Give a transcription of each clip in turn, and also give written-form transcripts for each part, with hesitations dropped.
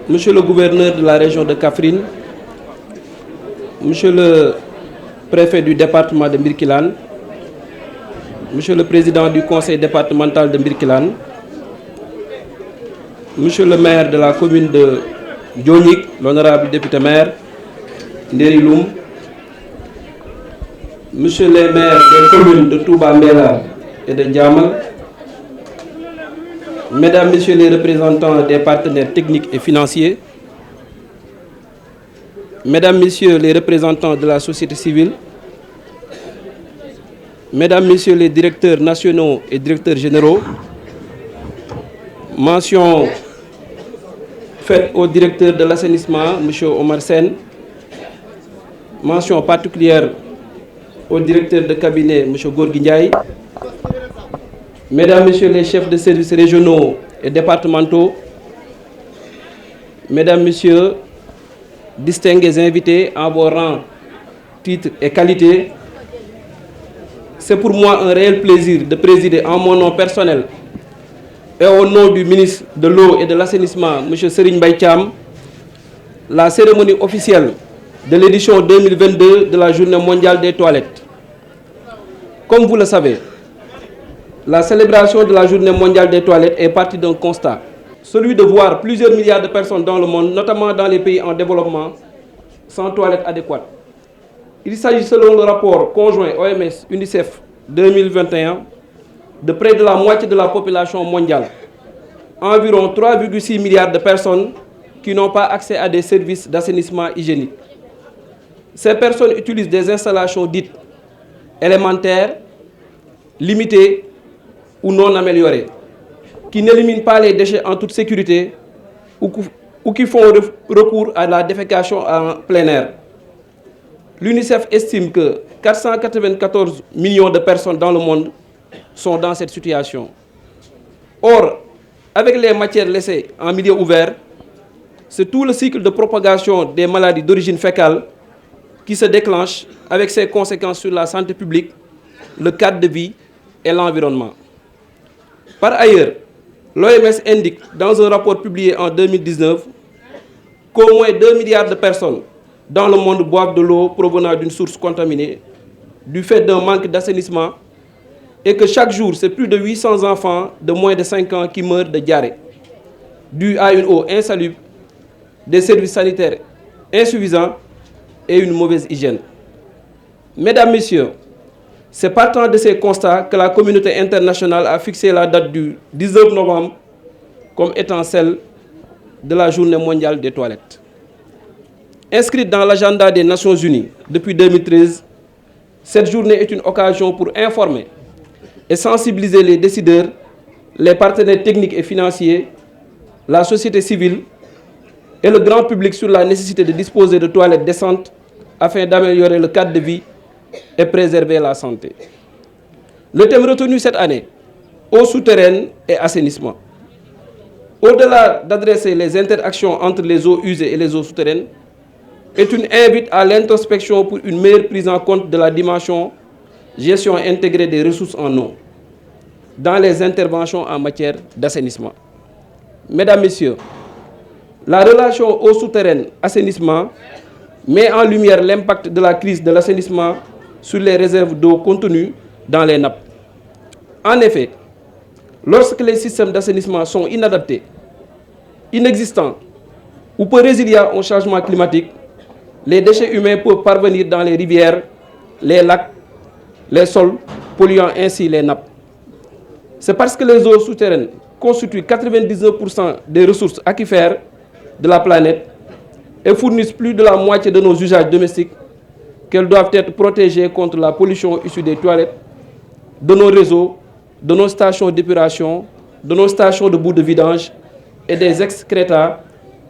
Monsieur le gouverneur de la région de Kaffrine, Monsieur le préfet du département de Birkelane, Monsieur le président du conseil départemental de Birkelane, Monsieur le maire de la commune de Dionik, l'honorable député maire Nderi Loum, Monsieur les maires des communes de Touba Mbella et de Diamal, Mesdames, Messieurs les représentants des partenaires techniques et financiers, Mesdames, Messieurs les représentants de la société civile, Mesdames, Messieurs les directeurs nationaux et directeurs généraux, mention faite au directeur de l'assainissement, M. Omar Sen, mention particulière au directeur de cabinet, M. Gorgui Ndiaye, Mesdames, Messieurs les chefs de services régionaux et départementaux, Mesdames, Messieurs, distingués invités en vos rangs, titres et qualités, c'est pour moi un réel plaisir de présider en mon nom personnel et au nom du ministre de l'eau et de l'assainissement, M. Serigne Mbaye Thiam, la cérémonie officielle de l'édition 2022 de la Journée mondiale des toilettes. Comme vous le savez, la célébration de la Journée mondiale des toilettes est partie d'un constat, celui de voir plusieurs milliards de personnes dans le monde, notamment dans les pays en développement, sans toilettes adéquates. Il s'agit, selon le rapport conjoint OMS-UNICEF 2021, de près de la moitié de la population mondiale, environ 3,6 milliards de personnes qui n'ont pas accès à des services d'assainissement hygiénique. Ces personnes utilisent des installations dites élémentaires, limitées ou non améliorées, qui n'éliminent pas les déchets en toute sécurité ou qui font recours à la défécation en plein air. L'UNICEF estime que 494 millions de personnes dans le monde sont dans cette situation. Or, avec les matières laissées en milieu ouvert, c'est tout le cycle de propagation des maladies d'origine fécale qui se déclenche avec ses conséquences sur la santé publique, le cadre de vie et l'environnement. Par ailleurs, l'OMS indique dans un rapport publié en 2019 qu'au moins 2 milliards de personnes dans le monde boivent de l'eau provenant d'une source contaminée du fait d'un manque d'assainissement et que chaque jour, c'est plus de 800 enfants de moins de 5 ans qui meurent de diarrhée, due à une eau insalubre, des services sanitaires insuffisants et une mauvaise hygiène. Mesdames, Messieurs, c'est partant de ces constats que la communauté internationale a fixé la date du 19 novembre comme étant celle de la Journée mondiale des toilettes. Inscrite dans l'agenda des Nations Unies depuis 2013, cette journée est une occasion pour informer et sensibiliser les décideurs, les partenaires techniques et financiers, la société civile et le grand public sur la nécessité de disposer de toilettes décentes afin d'améliorer le cadre de vie et préserver la santé. Le thème retenu cette année, eau souterraine et assainissement. Au-delà d'adresser les interactions entre les eaux usées et les eaux souterraines, est une invite à l'introspection pour une meilleure prise en compte de la dimension gestion intégrée des ressources en eau dans les interventions en matière d'assainissement. Mesdames, Messieurs, la relation eau souterraine-assainissement met en lumière l'impact de la crise de l'assainissement sur les réserves d'eau contenues dans les nappes. En effet, lorsque les systèmes d'assainissement sont inadaptés, inexistants ou peu résilients au changement climatique, les déchets humains peuvent parvenir dans les rivières, les lacs, les sols, polluant ainsi les nappes. C'est parce que les eaux souterraines constituent 99% des ressources aquifères de la planète et fournissent plus de la moitié de nos usages domestiques qu'elles doivent être protégées contre la pollution issue des toilettes, de nos réseaux, de nos stations d'épuration, de nos stations de boue de vidange et des excréta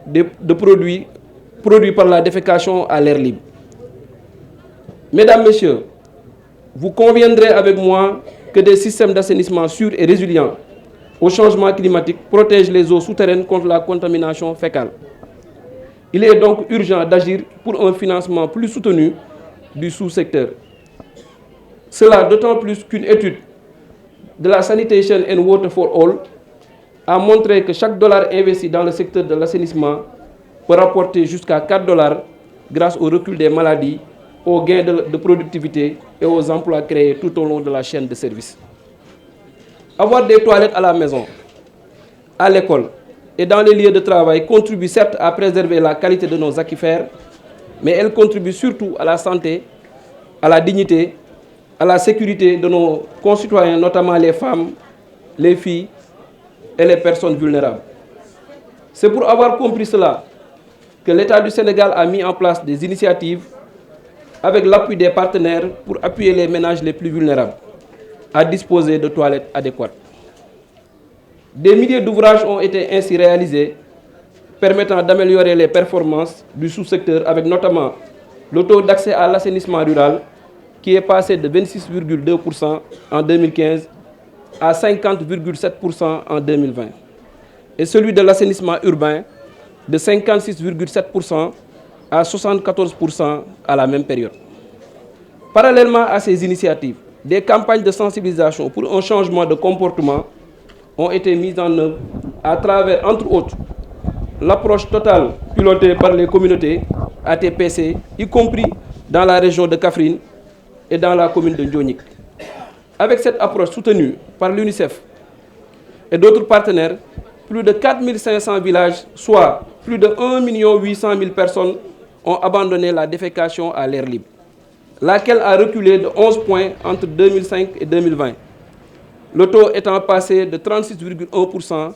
de produits par la défécation à l'air libre. Mesdames, Messieurs, vous conviendrez avec moi que des systèmes d'assainissement sûrs et résilients au changement climatique protègent les eaux souterraines contre la contamination fécale. Il est donc urgent d'agir pour un financement plus soutenu du sous-secteur. Cela d'autant plus qu'une étude de la Sanitation and Water for All a montré que chaque dollar investi dans le secteur de l'assainissement peut rapporter jusqu'à 4 dollars grâce au recul des maladies, aux gains de productivité et aux emplois créés tout au long de la chaîne de services. Avoir des toilettes à la maison, à l'école et dans les lieux de travail contribue certes à préserver la qualité de nos aquifères, mais elle contribue surtout à la santé, à la dignité, à la sécurité de nos concitoyens, notamment les femmes, les filles et les personnes vulnérables. C'est pour avoir compris cela que l'État du Sénégal a mis en place des initiatives avec l'appui des partenaires pour appuyer les ménages les plus vulnérables à disposer de toilettes adéquates. Des milliers d'ouvrages ont été ainsi réalisés permettant d'améliorer les performances du sous-secteur avec notamment le taux d'accès à l'assainissement rural qui est passé de 26,2% en 2015 à 50,7% en 2020 et celui de l'assainissement urbain de 56,7% à 74% à la même période. Parallèlement à ces initiatives, des campagnes de sensibilisation pour un changement de comportement ont été mises en œuvre à travers, entre autres, l'approche totale pilotée par les communautés ATPC, y compris dans la région de Kaffrine et dans la commune de Ndiognik. Avec cette approche soutenue par l'UNICEF et d'autres partenaires, plus de 4 500 villages, soit plus de 1 800 000 personnes, ont abandonné la défécation à l'air libre, laquelle a reculé de 11 points entre 2005 et 2020, le taux étant passé de 36,1%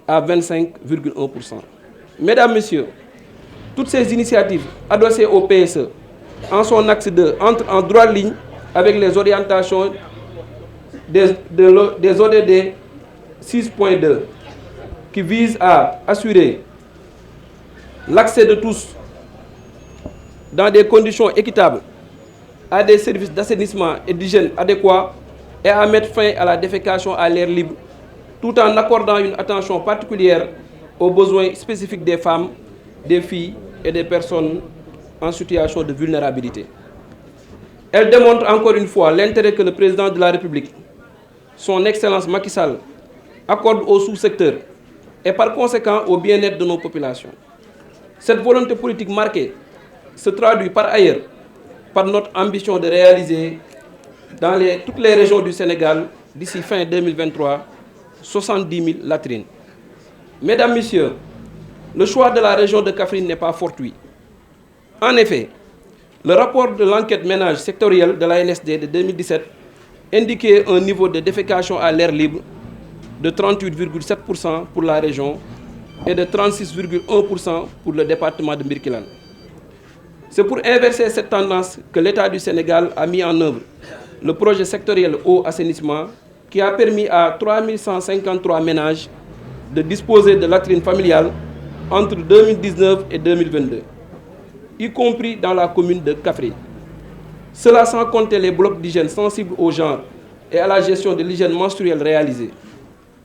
à 25,1%. Mesdames, Messieurs, toutes ces initiatives adossées au PSE, en son axe 2, entrent en droite ligne avec les orientations des ODD 6.2 qui visent à assurer l'accès de tous dans des conditions équitables à des services d'assainissement et d'hygiène adéquats et à mettre fin à la défécation à l'air libre, tout en accordant une attention particulière aux besoins spécifiques des femmes, des filles et des personnes en situation de vulnérabilité. Elle démontre encore une fois l'intérêt que le président de la République, son Excellence Macky Sall, accorde au sous-secteur et par conséquent au bien-être de nos populations. Cette volonté politique marquée se traduit par ailleurs par notre ambition de réaliser dans toutes les régions du Sénégal, d'ici fin 2023, 70 000 latrines. Mesdames, Messieurs, le choix de la région de Kaffrine n'est pas fortuit. En effet, le rapport de l'enquête ménage sectorielle de la NSD de 2017 indiquait un niveau de défécation à l'air libre de 38,7% pour la région et de 36,1% pour le département de Birkelane. C'est pour inverser cette tendance que l'État du Sénégal a mis en œuvre le projet sectoriel eau-assainissement qui a permis à 3 153 ménages de disposer de latrines familiales entre 2019 et 2022, y compris dans la commune de Kaffrine. Cela sans compter les blocs d'hygiène sensibles au genre et à la gestion de l'hygiène menstruelle réalisée.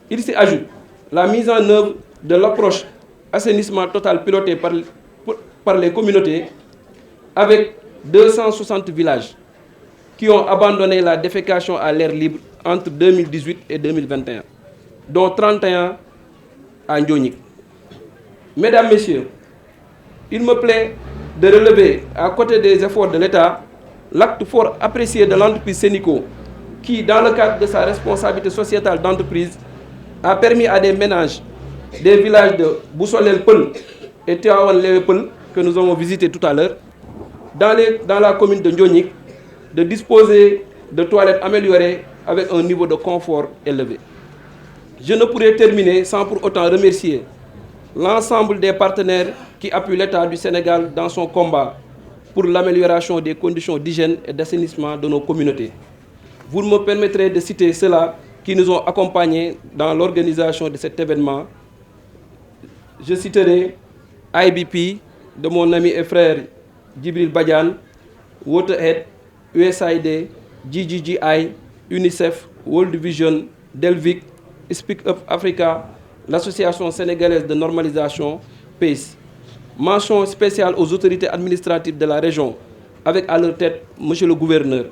Il s'y ajoute la mise en œuvre de l'approche assainissement total pilotée par les communautés avec 260 villages qui ont abandonné la défécation à l'air libre entre 2018 et 2021, dont 31 à Ndiognik. Mesdames, Messieurs, il me plaît de relever, à côté des efforts de l'État, l'acte fort apprécié de l'entreprise Sénico, qui, dans le cadre de sa responsabilité sociétale d'entreprise, a permis à des ménages des villages de Boussolel-Peul et Tiawan-Lewe-Peul, que nous avons visités tout à l'heure, dans la commune de Ndionik, de disposer de toilettes améliorées avec un niveau de confort élevé. Je ne pourrais terminer sans pour autant remercier l'ensemble des partenaires qui appuient l'État du Sénégal dans son combat pour l'amélioration des conditions d'hygiène et d'assainissement de nos communautés. Vous me permettrez de citer ceux-là qui nous ont accompagnés dans l'organisation de cet événement. Je citerai IBP, de mon ami et frère Djibril Badiane, WaterAid, USAID, GGGI, UNICEF, World Vision, Delvic, Speak Up Africa, l'Association sénégalaise de normalisation, PACE. Mention spéciale aux autorités administratives de la région, avec à leur tête Monsieur le gouverneur.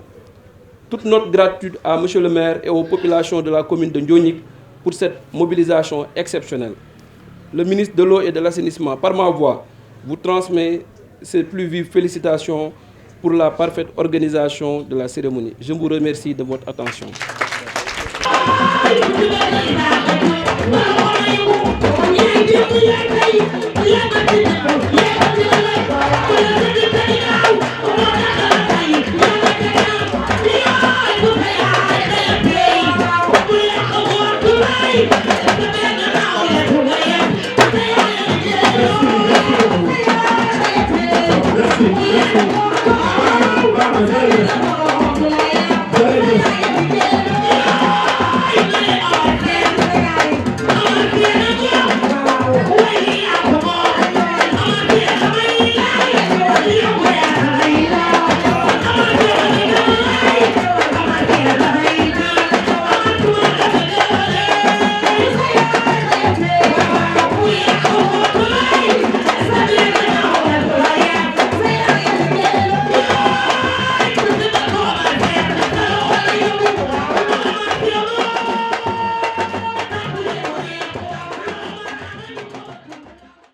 Toute notre gratitude à Monsieur le maire et aux populations de la commune de Ndionik pour cette mobilisation exceptionnelle. Le ministre de l'eau et de l'assainissement, par ma voix, vous transmet ses plus vives félicitations pour la parfaite organisation de la cérémonie. Je vous remercie de votre attention. Yeah.